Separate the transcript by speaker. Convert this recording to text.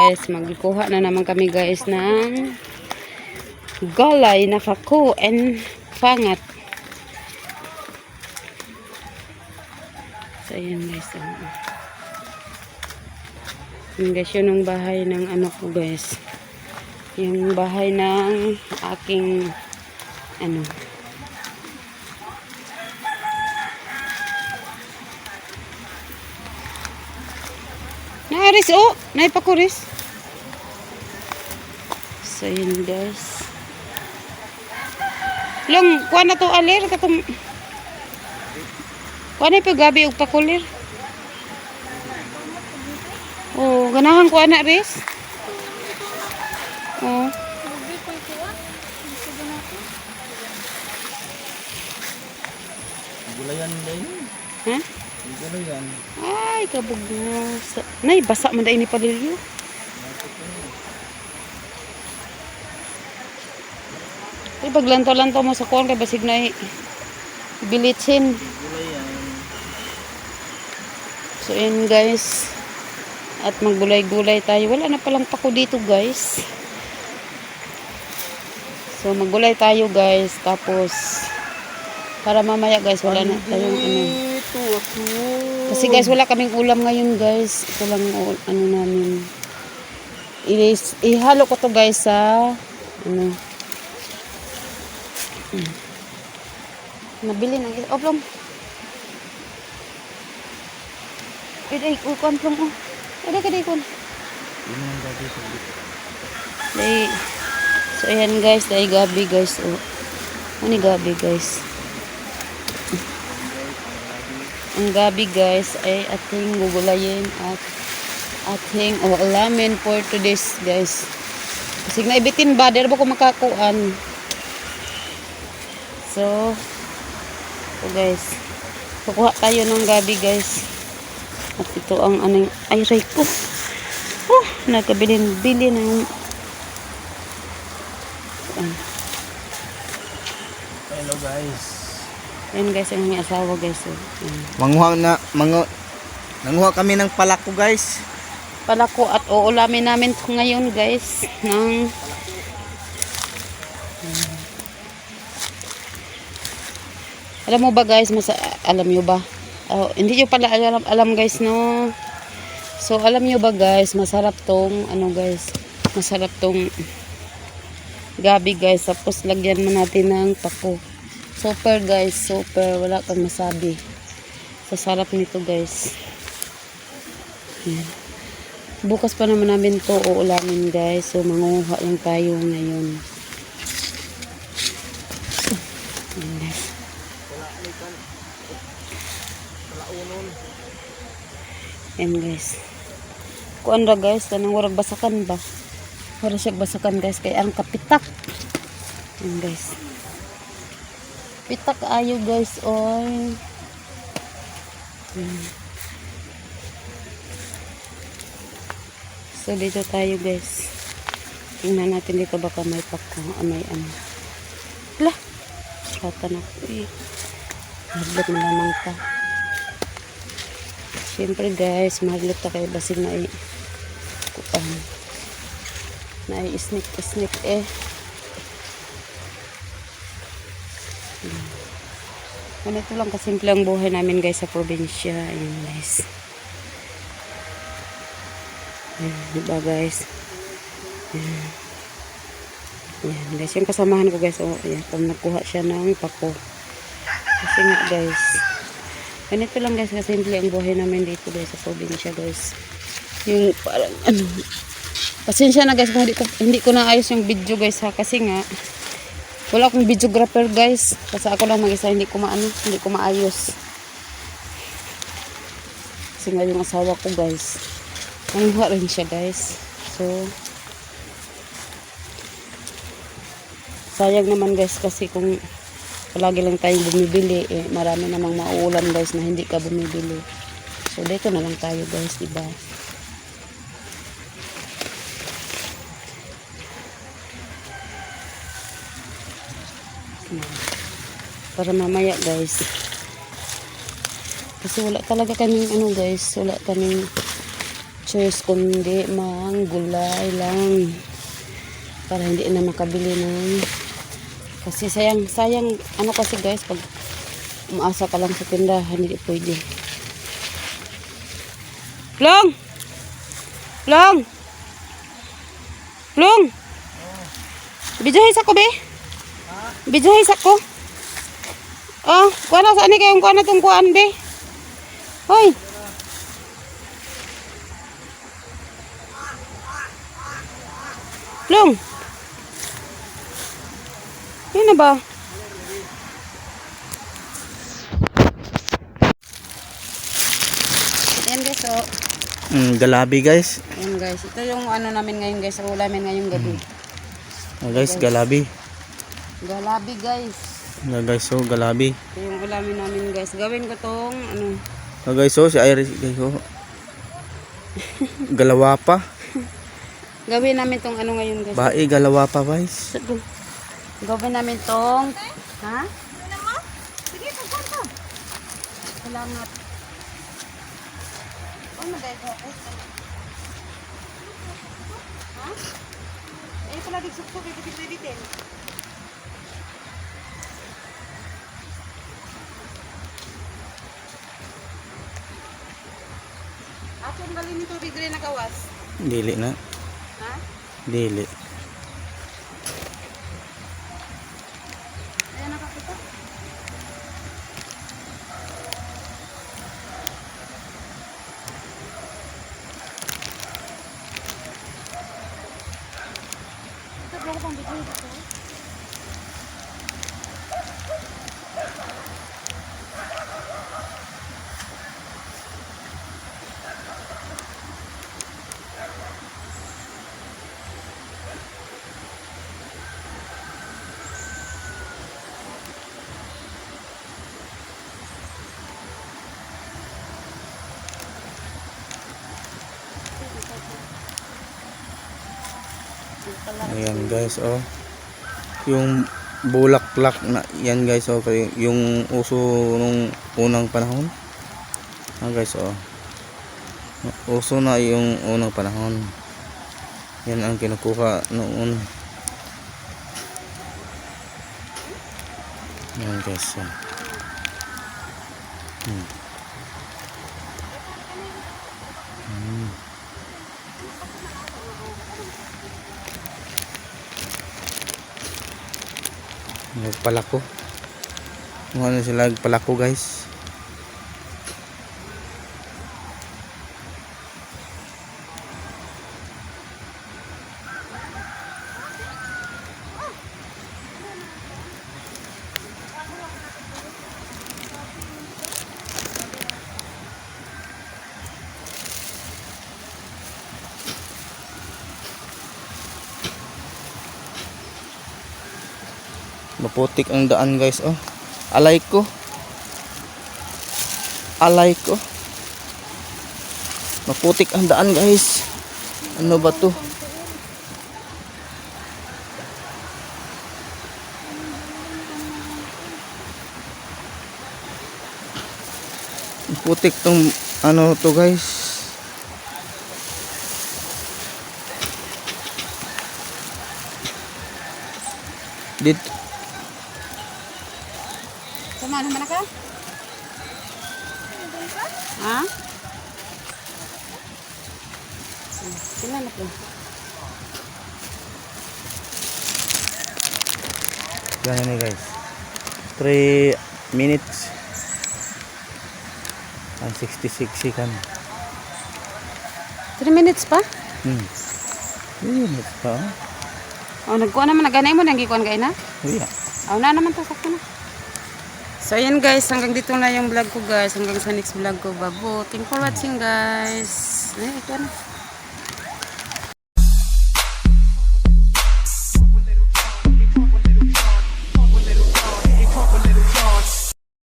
Speaker 1: guys, magkuha na naman kami guys ng gulay na fako and pangat. So ayan guys. Yung guys, yun ang bahay ng ano ko guys. Yung bahay ng aking ano. Naaris oh, naipakuris. So yun guys. Long, kuha na to alir katong. Kuha na pa gabi og pakulir. Oh, ganahan kuha na ris. Oh.
Speaker 2: Gulayan din.
Speaker 1: Ha?
Speaker 2: Gulayan.
Speaker 1: Ay, kabog na. Nay, basa man dahil ni palilyo. Ay, paglanto-lanto mo sa kuwan kay basig na bilitsin.
Speaker 2: Gulayan.
Speaker 1: So, yun guys. At maggulay-gulay tayo. Wala na palang pako dito guys. So, maggulay tayo guys. Tapos, para mamaya guys, wala na tayong ano. Kasi guys, wala kaming ulam ngayon guys. Ito lang ano namin. Ihalo ko to guys sa ano. Nabili na guys. Oh, plong. Ay, kukuan plong. Oh. Ada ka dikon.
Speaker 2: Ini ang gabi sa dito.
Speaker 1: So, ayan guys. Dahil gabi guys. Oh. Ano gabi guys? Ang gabi guys ay ating gugulayin at ating alamin for today's guys. Kasi naibitin ba? Dahil ba ko makakuan? So guys. Kukuha tayo ng gabi guys. At ito ang anong ay ray ko. Oh, nagkabilin-bili ng
Speaker 2: Hello guys.
Speaker 1: ayan guys, ang aming asawa guys. So,
Speaker 2: nanguha kami ng palako guys.
Speaker 1: palako at uulamin namin ito ngayon guys ng alam mo ba guys, alam nyo ba? Oh, hindi nyo pala alam guys no. So alam nyo ba guys, masarap tong ano guys, masarap tong gabi guys. Tapos lagyan mo natin ng pako. Super guys, super, wala kang masabi. Sasarap nito guys. Yan. Bukas pa naman namin to uulamin guys. So manguha lang tayo ngayon. Yan guys. Yan guys. Kuan ra guys, kanang warag basakan ba? Wala siya basakan guys kay ang kapitak. Yan guys. Pitak ayo guys oy. So dito tayo guys. Tingnan natin dito baka may pako, may ano. Lah. Kata na ko eh. Maglot na lamang ta. Siyempre guys, maglot ta kay basig na na i-sneak eh. Ganito lang kasimple ang buhay namin guys sa probinsya. Ayan guys. Ayan, diba guys? Ayan. Ayan guys, yung kasamahan ko guys. Oh, ayan, pag nakuha siya ng pako. Kasi nga guys, ganito lang guys kasimple ang buhay namin dito guys sa probinsya guys. Yung parang ano, pasensya na guys kung hindi ko na ayos yung video guys ha. Kasi nga, wala akong videographer guys. Kasi ako lang mag-isa, hindi ko maayos. Kasi nga yung asawa ko guys, nanguha rin siya guys. So, sayang naman guys kasi kung palagi lang tayong bumibili, eh, marami namang mauulam guys na hindi ka bumibili. So, dito na lang tayo guys, diba? Para mamaya guys, kasi wala talaga kaming ano guys, wala kaming choice kundi gulay lang. Para hindi na makabili ng kasi sayang ano kasi guys pag umaasa ka lang sa tindahan hindi pwede. Long bidyohis ako be bidyohis ako kuha na saan ni kayong kuha na itong kuhaan be hoy Long yun na ba? Ayan guys, oh.
Speaker 2: Galabi guys.
Speaker 1: Ayan guys, ito yung ano namin ngayon guys, ang ulamin ngayong gabi.
Speaker 2: Guys, galabi.
Speaker 1: Galabi guys.
Speaker 2: Guys, so galabi.
Speaker 1: Ito yung ulamin namin guys. Gawin ko tong ano.
Speaker 2: Guys, so si Iris guys, so. Galawapa.
Speaker 1: Gawin namin tong ano ngayon guys.
Speaker 2: Bae galawapa guys.
Speaker 1: Gawin namin tong ha? Sige, pagkanta. Salamat. Ano dahil ko? Ha? Eh, pala digsukso kay pati pwede din. Ato ang galing nito bigre na gawas.
Speaker 2: Dili na.
Speaker 1: Ha?
Speaker 2: Dili.
Speaker 1: Ayan nakakita. Ito bro ko pang bigay dito.
Speaker 2: Ayan guys, oh. Yung bulaklak na yan guys, oh. Yung uso nung unang panahon. Guys, oh. Uso na yung unang panahon. Yan ang kinukuha noon. Yan guys, oh. Nagpalako. Ano sila nagpalako guys. Maputik ang daan guys, oh. Alay ko. Maputik ang daan guys. Ano ba to? Maputik tong ano to guys. Dito.
Speaker 1: Sama naman ako? Ha? Sila na po.
Speaker 2: Ganyan na guys. 3 minutes and 66 seconds.
Speaker 1: 3 minutes pa?
Speaker 2: 3 minutes pa.
Speaker 1: Nagkuha naman. Naganay mo. Nangikuhan kayo na?
Speaker 2: Yeah.
Speaker 1: Na naman to. Sakto na. So, ayan guys. Hanggang dito na yung vlog ko guys. Hanggang sa next vlog ko. Babo. Thank you for watching guys. Ito na.